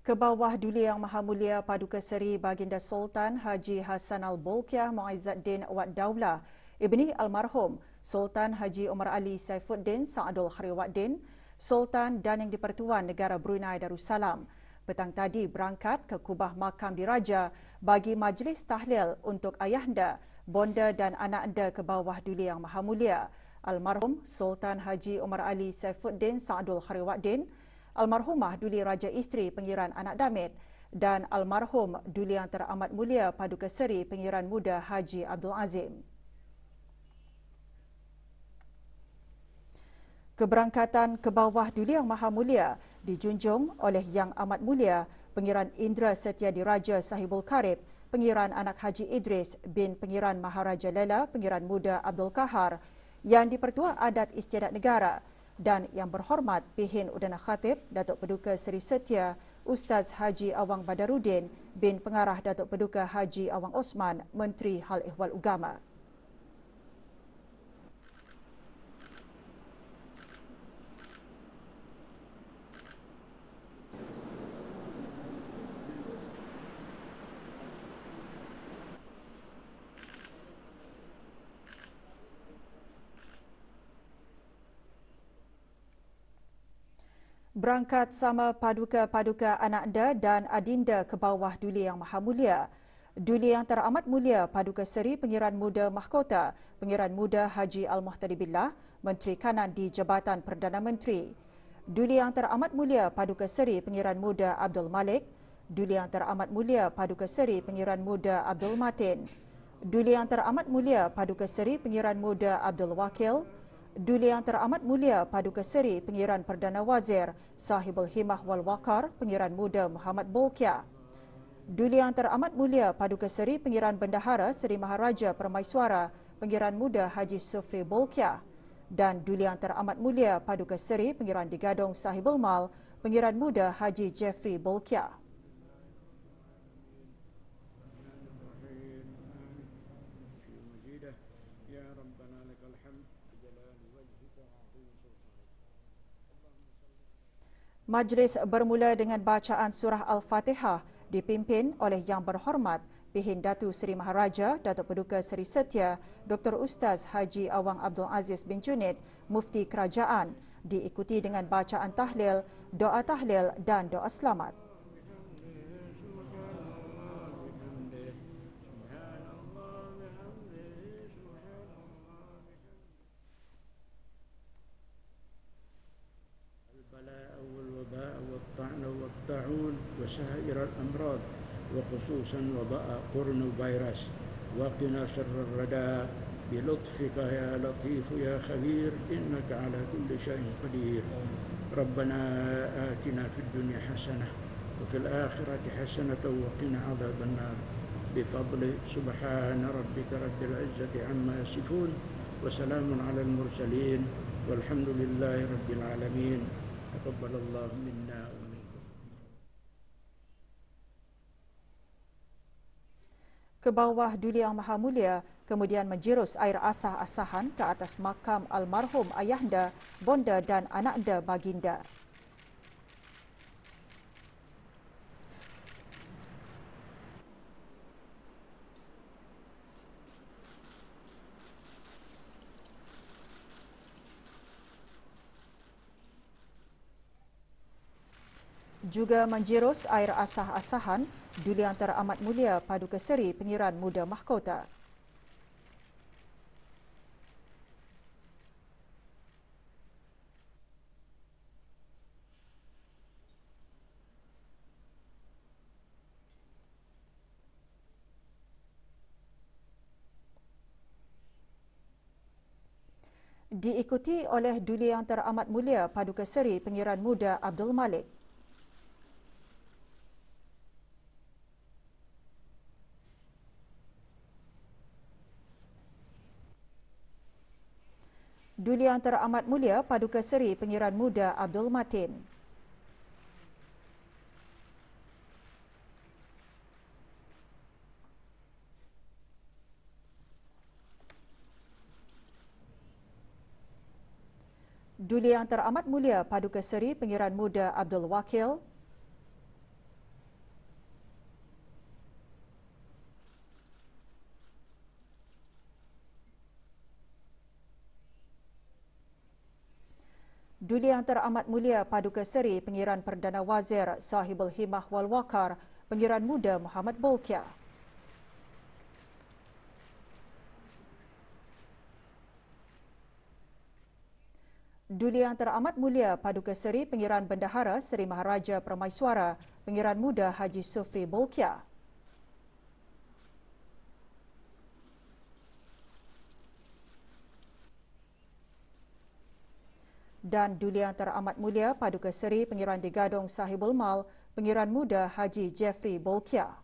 Ke bawah Duli Yang Maha Mulia Paduka Seri Baginda Sultan Haji Hassan Al-Bolkiah Muizzaddin Wad Daulah Ibni Almarhum Sultan Haji Omar Ali Saifuddin Sa'adul Khairuddin, Sultan dan Yang di-Pertuan Negara Brunei Darussalam, petang tadi berangkat ke kubah makam diraja bagi majlis tahlil untuk ayahanda, bonda dan anak anda ke bawah Duli Yang Maha Mulia Almarhum Sultan Haji Omar Ali Saifuddin Sa'adul Khairuddin, Almarhumah Duli Raja Isteri Pengiran Anak Damit dan Almarhum Duli Yang Teramat Mulia Paduka Seri Pengiran Muda Haji Abdul Azim. Keberangkatan ke bawah Duli Yang Maha Mulia dijunjung oleh Yang Amat Mulia Pengiran Indra Setia Diraja Sahibul Karib, Pengiran Anak Haji Idris bin Pengiran Maharaja Lela Pengiran Muda Abdul Kahar, Yang di-Pertua Adat Istiadat Negara dan Yang Berhormat Pihin Udana Khatib Datuk Paduka Seri Setia Ustaz Haji Awang Badarudin bin Pengarah Datuk Paduka Haji Awang Osman, Menteri Hal Ehwal Ugama. Berangkat sama paduka-paduka anak anda dan adinda ke bawah Duli Yang Maha Mulia. Duli Yang Teramat Mulia Paduka Seri Pengiran Muda Mahkota, Pengiran Muda Haji Al-Muhtadi Billah, Menteri Kanan di Jabatan Perdana Menteri. Duli Yang Teramat Mulia Paduka Seri Pengiran Muda Abdul Malik, Duli Yang Teramat Mulia Paduka Seri Pengiran Muda Abdul Matin, Duli Yang Teramat Mulia Paduka Seri Pengiran Muda Abdul Wakil, Duli Yang Teramat Mulia Paduka Seri Pengiran Perdana Wazir Sahibul Himah wal Waqar Pengiran Muda Muhammad Bolkiah, Duli Yang Teramat Mulia Paduka Seri Pengiran Bendahara Seri Maharaja Permaiswara Pengiran Muda Haji Sufri Bolkiah dan Duli Yang Teramat Mulia Paduka Seri Pengiran Digadong Sahibul Mal Pengiran Muda Haji Jeffrey Bolkiah. Majlis bermula dengan bacaan surah Al-Fatihah dipimpin oleh Yang Berhormat Pihin Datu Seri Maharaja Datuk Paduka Seri Setia Dr. Ustaz Haji Awang Abdul Aziz bin Junid, Mufti Kerajaan, diikuti dengan bacaan tahlil, doa tahlil dan doa selamat. والطاعون وسائر الأمراض وخصوصا وباء قرن فيروس وقنا شر الردى بلطفك يا لطيف يا خبير إنك على كل شيء قدير ربنا آتنا في الدنيا حسنة وفي الآخرة حسنة وقنا عذاب النار بفضل سبحان ربك رب العزة عما يصفون وسلام على المرسلين والحمد لله رب العالمين تقبل الله منا ومنكم. Ke bawah Duli Yang Maha Mulia kemudian menjerus air asah-asahan ke atas makam almarhum ayahanda, bonda dan anakanda baginda. Juga menjerus air asah-asahan Duli Yang Teramat Mulia Paduka Seri Pengiran Muda Mahkota. Diikuti oleh Duli Yang Teramat Mulia Paduka Seri Pengiran Muda Abdul Malik. Duli Yang Teramat Mulia Paduka Seri Pengiran Muda Abdul Matin. Duli Yang Teramat Mulia Paduka Seri Pengiran Muda Abdul Wakil, Duli Yang Teramat Mulia Paduka Seri Pengiran Perdana Wazir Sahibul Himmah wal Waqar, Pengiran Muda Muhammad Bolkiah. Duli Yang Teramat Mulia Paduka Seri Pengiran Bendahara Seri Maharaja Permaiswara, Pengiran Muda Haji Sufri Bolkiah. Dan Duli Yang Teramat Mulia Paduka Seri Pengiran di Gadong Sahibul Mal, Pengiran Muda Haji Jeffrey Bolkiah.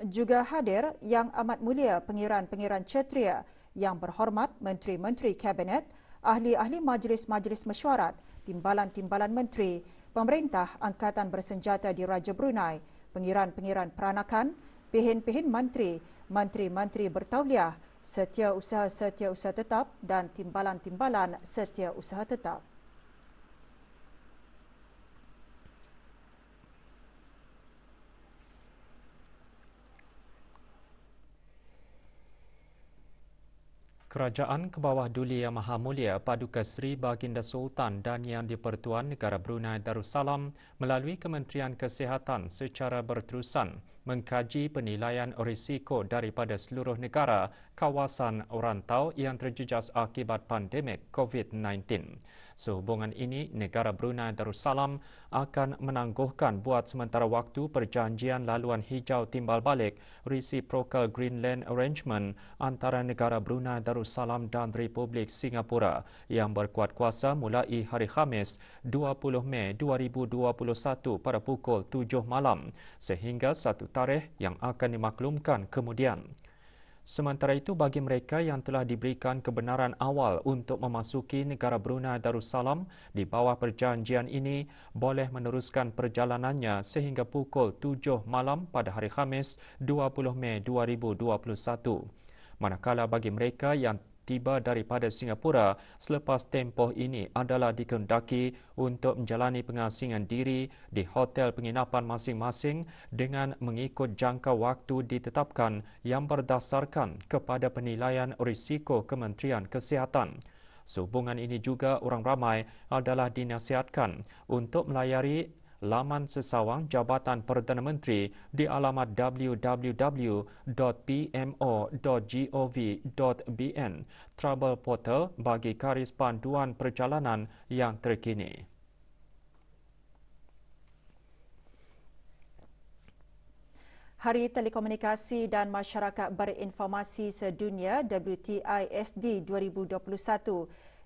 Juga hadir Yang Amat Mulia Pengiran-Pengiran Kshatriya, Yang Berhormat Menteri-Menteri Kabinet, Ahli-Ahli Majlis-Majlis Mesyuarat, Timbalan-Timbalan Menteri, Pemerintah Angkatan Bersenjata di Raja Brunei, Pengiran-Pengiran Peranakan, Pihin-Pihin Menteri, Menteri-Menteri Bertauliah, Setiausaha-Setiausaha Tetap dan Timbalan-Timbalan Setiausaha Tetap. Kerajaan ke bawah Duli Yang Maha Mulia Paduka Seri Baginda Sultan dan Yang di-Pertuan Negara Brunei Darussalam melalui Kementerian Kesihatan secara berterusan mengkaji penilaian risiko daripada seluruh negara kawasan rantau yang terjejas akibat pandemik COVID-19. Sehubungan ini, negara Brunei Darussalam akan menangguhkan buat sementara waktu perjanjian laluan hijau timbal balik Reciprocal Greenland Arrangement antara negara Brunei Darussalam dan Republik Singapura yang berkuat kuasa mulai hari Khamis 20 Mei 2021 pada pukul 7 malam sehingga satu tarikh yang akan dimaklumkan kemudian. Sementara itu, bagi mereka yang telah diberikan kebenaran awal untuk memasuki negara Brunei Darussalam di bawah perjanjian ini boleh meneruskan perjalanannya sehingga pukul 7 malam pada hari Khamis 20 Mei 2021. Manakala bagi mereka yang tiba daripada Singapura selepas tempoh ini adalah dikehendaki untuk menjalani pengasingan diri di hotel penginapan masing-masing dengan mengikut jangka waktu ditetapkan yang berdasarkan kepada penilaian risiko Kementerian Kesihatan. Sehubungan ini juga orang ramai adalah dinasihatkan untuk melayari laman sesawang Jabatan Perdana Menteri di alamat www.pmo.gov.bn, Travel Portal bagi garis panduan perjalanan yang terkini. Hari Telekomunikasi dan Masyarakat Berinformasi Sedunia WTISD 2021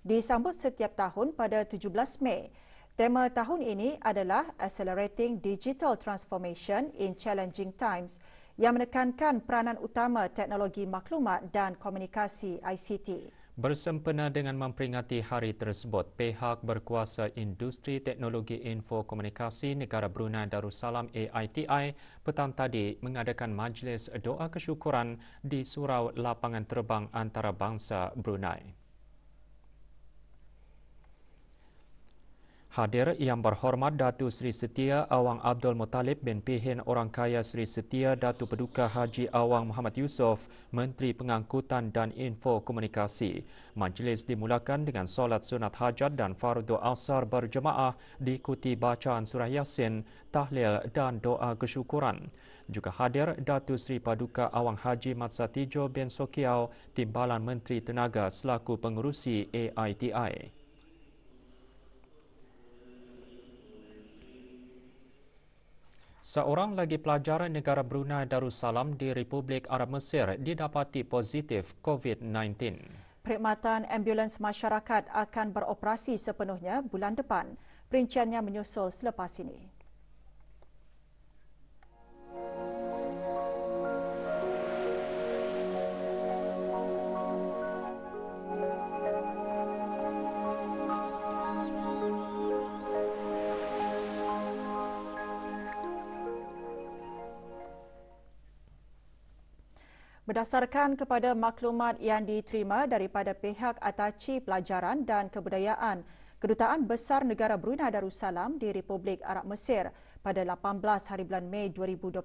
disambut setiap tahun pada 17 Mei. Tema tahun ini adalah Accelerating Digital Transformation in Challenging Times yang menekankan peranan utama teknologi maklumat dan komunikasi ICT. Bersempena dengan memperingati hari tersebut, pihak berkuasa Industri Teknologi Info Komunikasi Negara Brunei Darussalam AITI petang tadi mengadakan majlis doa kesyukuran di Surau Lapangan Terbang Antarabangsa Brunei. Hadir Yang Berhormat Datuk Seri Setia Awang Abdul Muttalib bin Pihin Orang Kaya Seri Setia Datuk Paduka Haji Awang Muhammad Yusof, Menteri Pengangkutan dan Info Komunikasi. Majlis dimulakan dengan solat sunat hajat dan fardu asar berjemaah diikuti bacaan surah Yasin, tahlil dan doa kesyukuran. Juga hadir Datuk Seri Paduka Awang Haji Mat Satijo bin Sokiau, Timbalan Menteri Tenaga selaku pengurusi AITI. Seorang lagi pelajar negara Brunei Darussalam di Republik Arab Mesir didapati positif COVID-19. Perkhidmatan ambulans masyarakat akan beroperasi sepenuhnya bulan depan. Perinciannya menyusul selepas ini. Berdasarkan kepada maklumat yang diterima daripada pihak Ataci Pelajaran dan Kebudayaan, Kedutaan Besar Negara Brunei Darussalam di Republik Arab Mesir pada 18 hari bulan Mei 2021,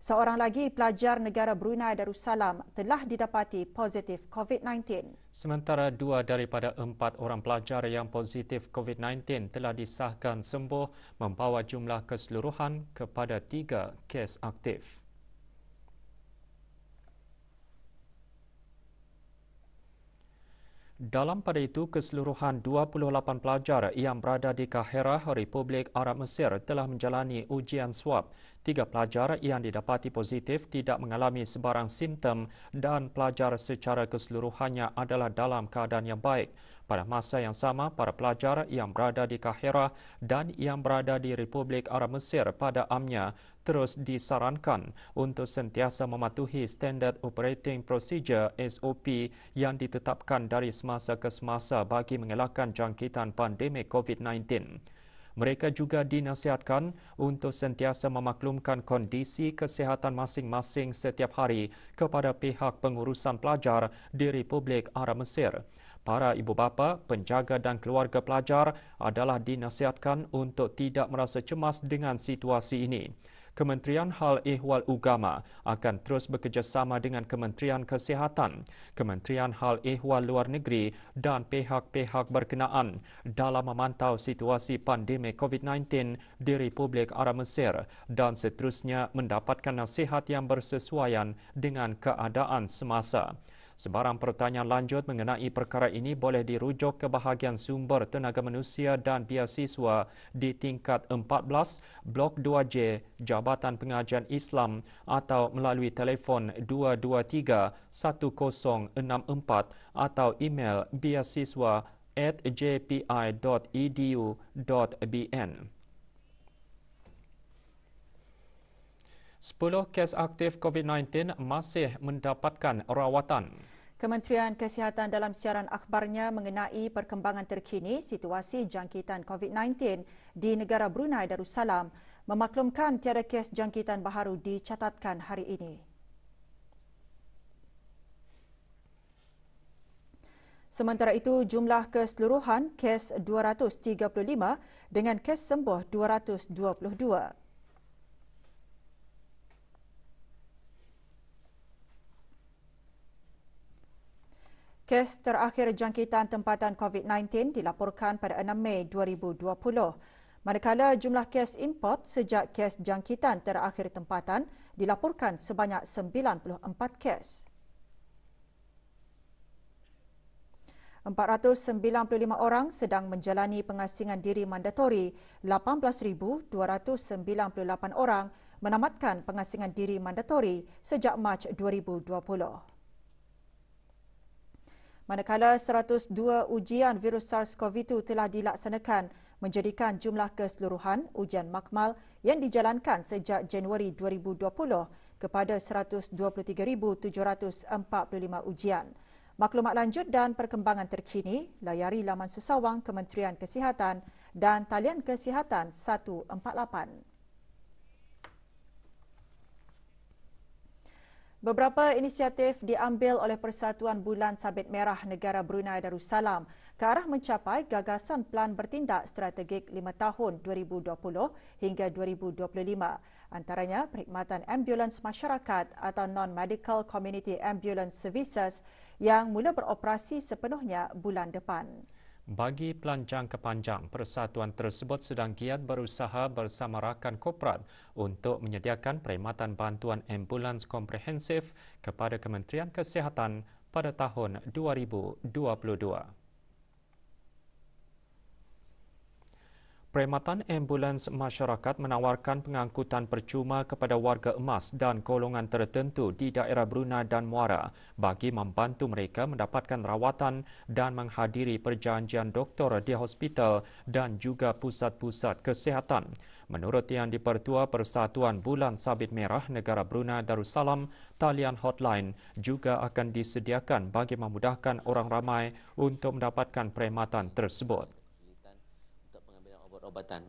seorang lagi pelajar negara Brunei Darussalam telah didapati positif COVID-19. Sementara 2 daripada 4 orang pelajar yang positif COVID-19 telah disahkan sembuh, membawa jumlah keseluruhan kepada 3 kes aktif. Dalam pada itu, keseluruhan 28 pelajar yang berada di Kahirah, Republik Arab Mesir telah menjalani ujian swab. 3 pelajar yang didapati positif tidak mengalami sebarang simptom dan pelajar secara keseluruhannya adalah dalam keadaan yang baik. Pada masa yang sama, para pelajar yang berada di Kahirah dan yang berada di Republik Arab Mesir pada amnya terus disarankan untuk sentiasa mematuhi Standard Operating Procedure SOP yang ditetapkan dari semasa ke semasa bagi mengelakkan jangkitan pandemik COVID-19. Mereka juga dinasihatkan untuk sentiasa memaklumkan kondisi kesihatan masing-masing setiap hari kepada pihak pengurusan pelajar di Republik Arab Mesir. Para ibu bapa, penjaga dan keluarga pelajar adalah dinasihatkan untuk tidak merasa cemas dengan situasi ini. Kementerian Hal Ehwal Ugama akan terus bekerjasama dengan Kementerian Kesihatan, Kementerian Hal Ehwal Luar Negeri dan pihak-pihak berkenaan dalam memantau situasi pandemik COVID-19 di Republik Arab Mesir dan seterusnya mendapatkan nasihat yang bersesuaian dengan keadaan semasa. Sebarang pertanyaan lanjut mengenai perkara ini boleh dirujuk ke bahagian sumber tenaga manusia dan biasiswa di tingkat 14, Blok 2J, Jabatan Pengajian Islam atau melalui telefon 223-1064 atau email biasiswa@jpi.edu.bn. 10 kes aktif COVID-19 masih mendapatkan rawatan. Kementerian Kesihatan dalam siaran akhbarnya mengenai perkembangan terkini situasi jangkitan COVID-19 di negara Brunei Darussalam memaklumkan tiada kes jangkitan baharu dicatatkan hari ini. Sementara itu, jumlah keseluruhan kes 235 dengan kes sembuh 222. Kes terakhir jangkitan tempatan COVID-19 dilaporkan pada 6 Mei 2020, manakala jumlah kes import sejak kes jangkitan terakhir tempatan dilaporkan sebanyak 94 kes. 495 orang sedang menjalani pengasingan diri mandatori, 18,298 orang menamatkan pengasingan diri mandatori sejak Mac 2020. Manakala 102 ujian virus SARS-CoV-2 telah dilaksanakan, menjadikan jumlah keseluruhan ujian makmal yang dijalankan sejak Januari 2020 kepada 123,745 ujian. Maklumat lanjut dan perkembangan terkini, layari laman sesawang Kementerian Kesihatan dan talian Kesihatan 148. Beberapa inisiatif diambil oleh Persatuan Bulan Sabit Merah Negara Brunei Darussalam ke arah mencapai gagasan Pelan Bertindak Strategik 5 tahun 2020 hingga 2025. Antaranya perkhidmatan ambulans masyarakat atau Non-Medical Community Ambulance Services yang mula beroperasi sepenuhnya bulan depan. Bagi pelan jangka panjang, persatuan tersebut sedang giat berusaha bersama rakan korporat untuk menyediakan perkhidmatan bantuan ambulans komprehensif kepada Kementerian Kesihatan pada tahun 2022. Perkhidmatan ambulans masyarakat menawarkan pengangkutan percuma kepada warga emas dan golongan tertentu di daerah Brunei dan Muara bagi membantu mereka mendapatkan rawatan dan menghadiri perjanjian doktor di hospital dan juga pusat-pusat kesihatan. Menurut Yang di-Pertua Persatuan Bulan Sabit Merah Negara Brunei Darussalam, talian hotline juga akan disediakan bagi memudahkan orang ramai untuk mendapatkan perkhidmatan tersebut. Obatan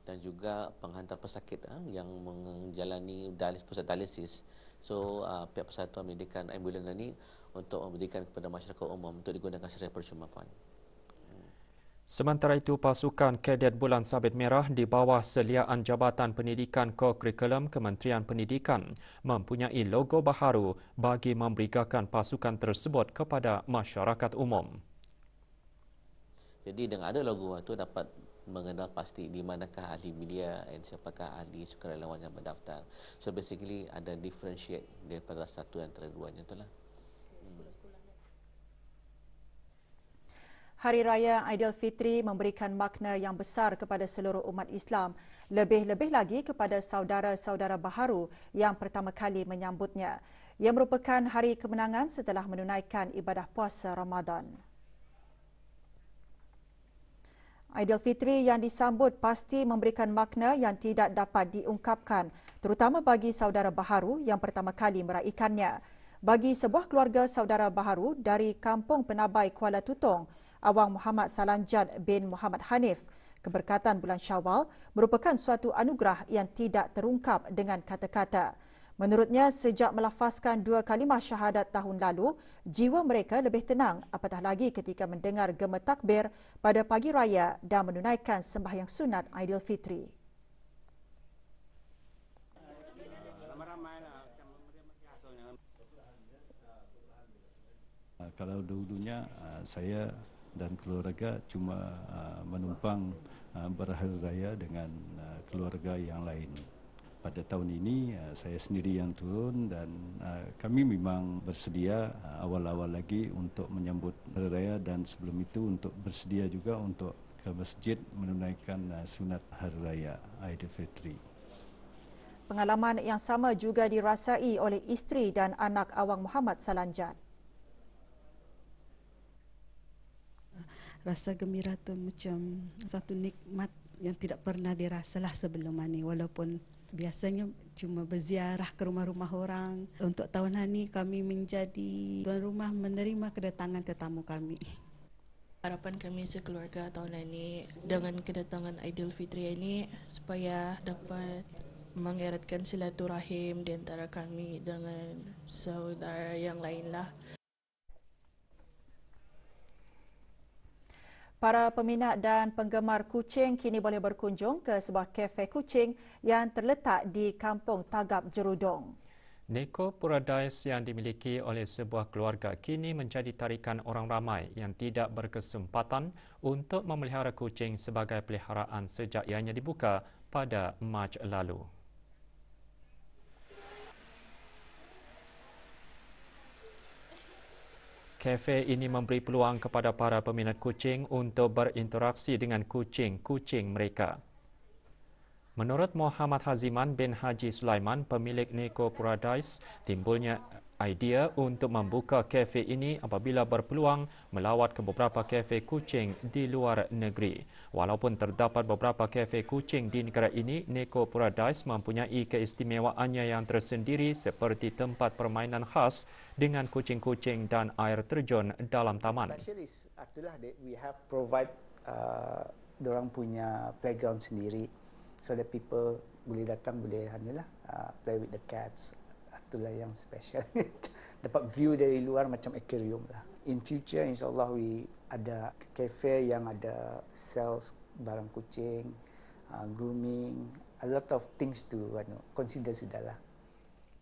dan juga penghantar pesakit yang menjalani pusat dialisis. So pihak persatuan menyediakan ambulans ini untuk memberikan kepada masyarakat umum untuk digunakan secara percuma, Puan. Sementara itu, pasukan Kadet Bulan Sabit Merah di bawah seliaan Jabatan Pendidikan Co-Kurikulum Kementerian Pendidikan mempunyai logo baharu bagi memberigakan pasukan tersebut kepada masyarakat umum. Jadi dengan ada logo itu dapat mengenal pasti di manakah ahli media dan siapakah ahli sukarelawan yang mendaftar. So basically ada differentiate daripada satu antara duanya itulah. Hari Raya Aidilfitri memberikan makna yang besar kepada seluruh umat Islam, lebih-lebih lagi kepada saudara-saudara baharu yang pertama kali menyambutnya. Ia merupakan hari kemenangan setelah menunaikan ibadah puasa Ramadan. Aidilfitri yang disambut pasti memberikan makna yang tidak dapat diungkapkan, terutama bagi saudara baharu yang pertama kali meraikannya. Bagi sebuah keluarga saudara baharu dari Kampung Penabai Kuala Tutong, Awang Muhammad Salanjad bin Muhammad Hanif, keberkatan bulan Syawal merupakan suatu anugerah yang tidak terungkap dengan kata-kata. Menurutnya, sejak melafazkan 2 kalimah syahadat tahun lalu, jiwa mereka lebih tenang, apatah lagi ketika mendengar gema takbir pada pagi raya dan menunaikan sembahyang sunat Aidilfitri. Kalau dulunya saya dan keluarga cuma menumpang berhari raya dengan keluarga yang lain. Pada tahun ini saya sendiri yang turun dan kami memang bersedia awal-awal lagi untuk menyambut hari raya dan sebelum itu untuk bersedia juga untuk ke masjid menunaikan sunat hari raya Aidilfitri. Pengalaman yang sama juga dirasai oleh isteri dan anak Awang Muhammad Salanjad. Rasa gembira tu macam satu nikmat yang tidak pernah dirasalah sebelum ini, walaupun biasanya cuma berziarah ke rumah-rumah orang. Untuk tahun ini kami menjadi tuan rumah menerima kedatangan tetamu kami. Harapan kami sekeluarga tahun ini dengan kedatangan Aidilfitri ini supaya dapat mengeratkan silaturahim di antara kami dengan saudara yang lainlah. Para peminat dan penggemar kucing kini boleh berkunjung ke sebuah kafe kucing yang terletak di Kampung Tagap Jerudong. Neko Paradise yang dimiliki oleh sebuah keluarga kini menjadi tarikan orang ramai yang tidak berkesempatan untuk memelihara kucing sebagai peliharaan sejak ianya dibuka pada Mac lalu. Kafe ini memberi peluang kepada para peminat kucing untuk berinteraksi dengan kucing-kucing mereka. Menurut Muhammad Haziman bin Haji Sulaiman, pemilik Neko Paradise, timbulnya idea untuk membuka kafe ini apabila berpeluang melawat ke beberapa kafe kucing di luar negeri. Walaupun terdapat beberapa kafe kucing di negara ini, Neko Paradise mempunyai keistimewaannya yang tersendiri seperti tempat permainan khas dengan kucing-kucing dan air terjun dalam taman. Specialist itulah we have provide dorang punya playground sendiri so that people boleh datang boleh play with the cats. Itulah yang special. Dapat view dari luar macam aquarium lah. In future insyaAllah we ada cafe yang ada sales barang kucing, grooming, a lot of things to consider sudahlah.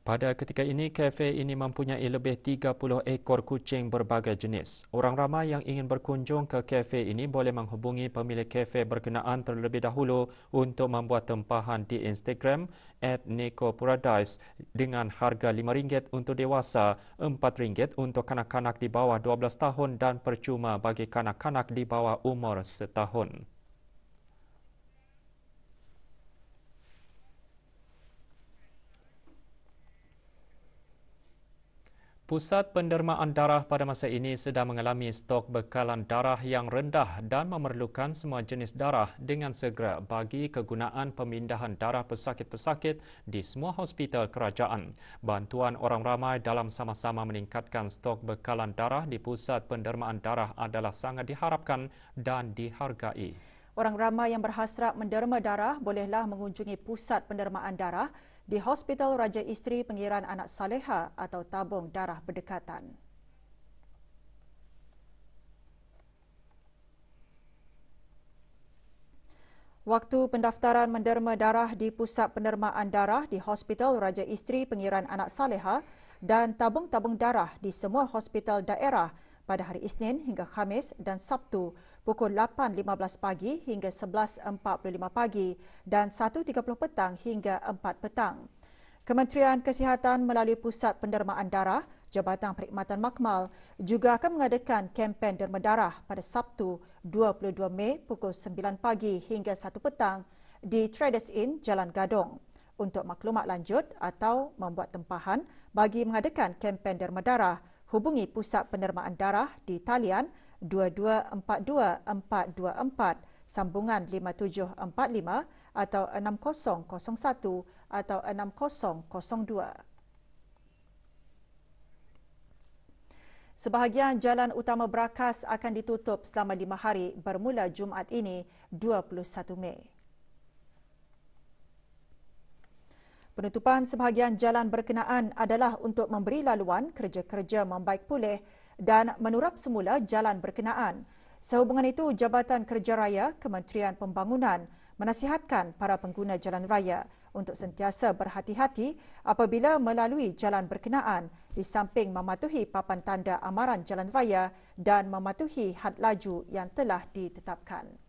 Pada ketika ini, kafe ini mempunyai lebih 30 ekor kucing berbagai jenis. Orang ramai yang ingin berkunjung ke kafe ini boleh menghubungi pemilik kafe berkenaan terlebih dahulu untuk membuat tempahan di Instagram @NekoParadise dengan harga RM5 untuk dewasa, RM4 untuk kanak-kanak di bawah 12 tahun dan percuma bagi kanak-kanak di bawah umur setahun. Pusat Pendermaan Darah pada masa ini sedang mengalami stok bekalan darah yang rendah dan memerlukan semua jenis darah dengan segera bagi kegunaan pemindahan darah pesakit-pesakit di semua hospital kerajaan. Bantuan orang ramai dalam sama-sama meningkatkan stok bekalan darah di Pusat Pendermaan Darah adalah sangat diharapkan dan dihargai. Orang ramai yang berhasrat menderma darah bolehlah mengunjungi pusat pendermaan darah di Hospital Raja Isteri Pengiran Anak Saleha atau tabung darah berdekatan. Waktu pendaftaran menderma darah di Pusat Pendermaan Darah di Hospital Raja Isteri Pengiran Anak Saleha dan tabung-tabung darah di semua hospital daerah pada hari Isnin hingga Khamis dan Sabtu pukul 8.15 pagi hingga 11.45 pagi dan 1.30 petang hingga 4 petang. Kementerian Kesihatan melalui Pusat Pendermaan Darah, Jabatan Perkhidmatan Makmal juga akan mengadakan kempen derma darah pada Sabtu 22 Mei pukul 9 pagi hingga 1 petang di Traders Inn, Jalan Gadong. Untuk maklumat lanjut atau membuat tempahan bagi mengadakan kempen derma darah, hubungi Pusat Pendermaan Darah di talian 2242-424, sambungan 5745 atau 6001 atau 6002. Sebahagian jalan utama Brakas akan ditutup selama 5 hari bermula Jumaat ini, 21 Mei. Penutupan sebahagian jalan berkenaan adalah untuk memberi laluan kerja-kerja membaik pulih dan menurap semula jalan berkenaan. Sehubungan itu, Jabatan Kerja Raya Kementerian Pembangunan menasihatkan para pengguna jalan raya untuk sentiasa berhati-hati apabila melalui jalan berkenaan di samping mematuhi papan tanda amaran jalan raya dan mematuhi had laju yang telah ditetapkan.